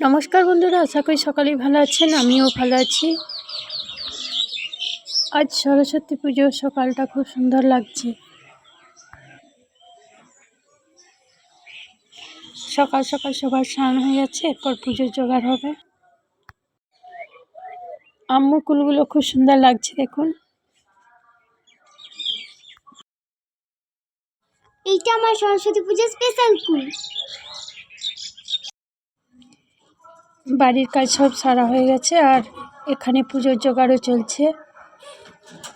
নমস্কার বন্ধুরা, আশা করি সকালেই ভালো আছেন। আমিও ভালো আছি। আজ সরস্বতী পুজোর সকালটা খুব সুন্দর লাগছে। সকাল সকাল সবার স্নান হয়ে যাচ্ছে, এরপর পুজোর জোগাড় হবে। আম্মুর কুলগুলো খুব সুন্দর লাগছে, দেখুন। এইটা আমার সরস্বতী পূজার স্পেশাল কুল। বাড়ির কাজ সব সারা হয়ে গেছে, আর এখানে পুজোর জোগাড়ও চলছে।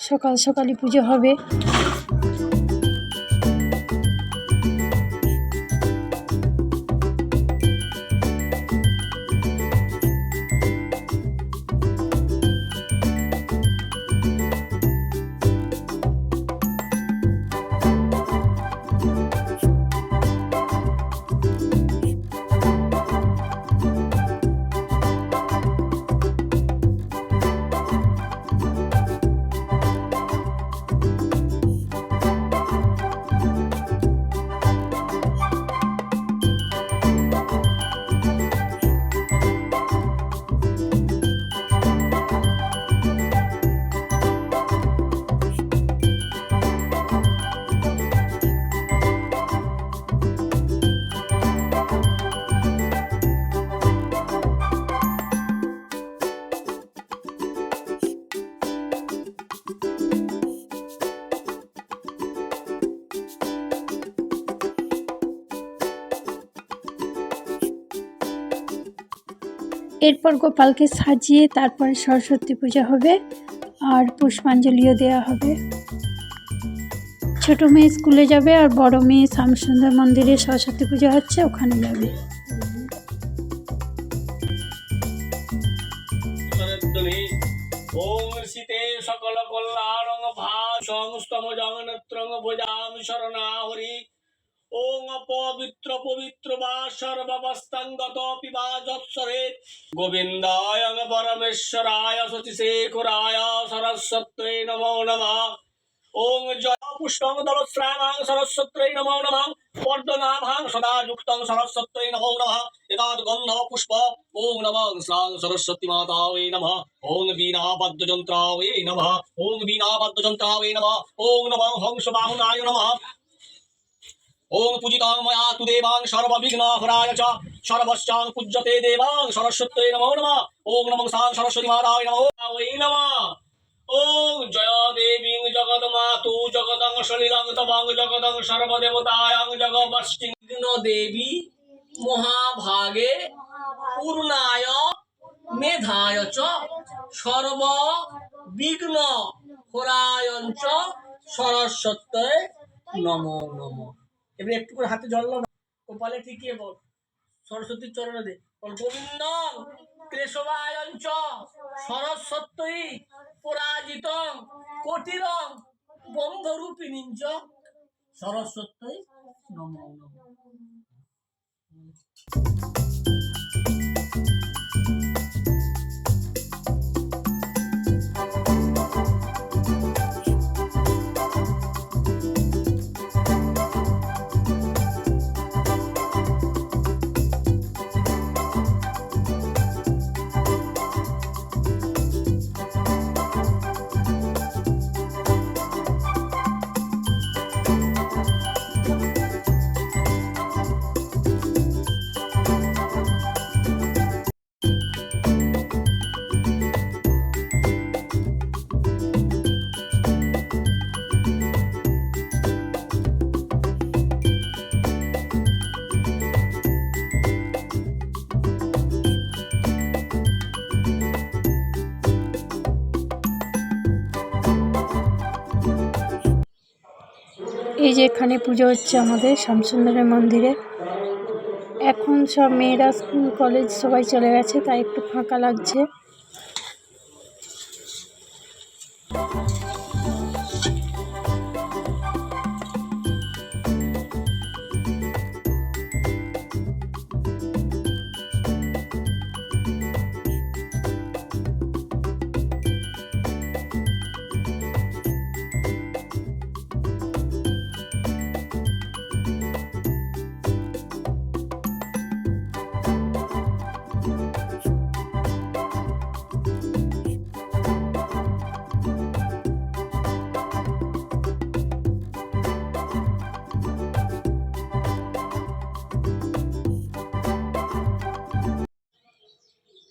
সকাল সকালই পুজো হবে। এরপর গোপালকে সাজিয়ে তারপরে সরস্বতী পূজা হবে, আর পুষ্পাঞ্জলিও দেওয়া হবে। ছোট মেয়ে স্কুলে যাবে, আর বড় মেয়ে শ্যামসুন্দর মন্দিরে সরস্বতী পূজা হচ্ছে, ওখানে যাবে। ওম শীতে সকল কল্যাণং ভাসং স্তমজং নেত্রং ভুজামি শরণাহরি ওং অপবিত্র পবিত্র বা সর্বাবস্থাঙ্গত পিবা যৎসরে গোবিন্দায় পরমেশ্বরায় শচিশেখরায় সরস্বত্যে নমো নমঃ ওং জয় পুষ্পং দলশ্রামাং সরস্বত্যে নমো নমঃ পর্দনাভাং সদা যুক্তং সরস্বত্যে নমো নমঃ এতদ গন্ধ পুষ্প ওং নমঃ শ্রাং সরস্বতী মাতায়ে নমঃ ওং বীণাবাদ্যযন্ত্রায়ে নমঃ ওং বীণাবাদ্যযন্ত্রায়ে নমঃ ওং নমঃ হংসবাহনায় নমঃ ওং পূজিতাং ময়া তু দেবাং সর্ববিঘ্নহরায় চ সর্বশ্চাং পূজ্যতে দেবাং সরস্বত্যে নমো নমঃ ওং নমঃ সাং সরস্বতী মাতায়ে নমঃ ওং জয় দেবীং জগৎমাতু জগদং সলিলং তবং জগদং সর্বদেবতায়ং জগবশ্চিঘ্ন দেবী মহাভাগে পূর্ণায় মেধায় চ সর্ব বিঘ্ন হরায়ঞ্চ সরস্বত্যে নমো নমঃ। এবার একটু করে হাতে জল দাও, কপালে ঠিকিয়ে বল, সরস্বতীর চরণে দে, বল গোবিন্দ ক্লেশবায়ঞ্চ সরস্বত্যই পরাজিতং কোটিরং বন্ধরূপিণীঞ্চ সরস্বত্যই নমো নমঃ। এই যে এখানে পুজো হচ্ছে আমাদের শ্যামসুন্দরের মন্দিরে। এখন সব মেয়েরা স্কুল কলেজ সবাই চলে গেছে, তাই একটু ফাঁকা লাগছে।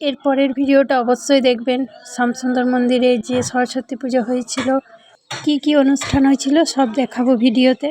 এর পরের ভিডিওটা অবশ্যই দেখবেন। শ্যামসুন্দর মন্দিরে যে সরস্বতী পুজো হয়েছিল, কি কি অনুষ্ঠান হয়েছিল সব দেখাবো ভিডিওতে।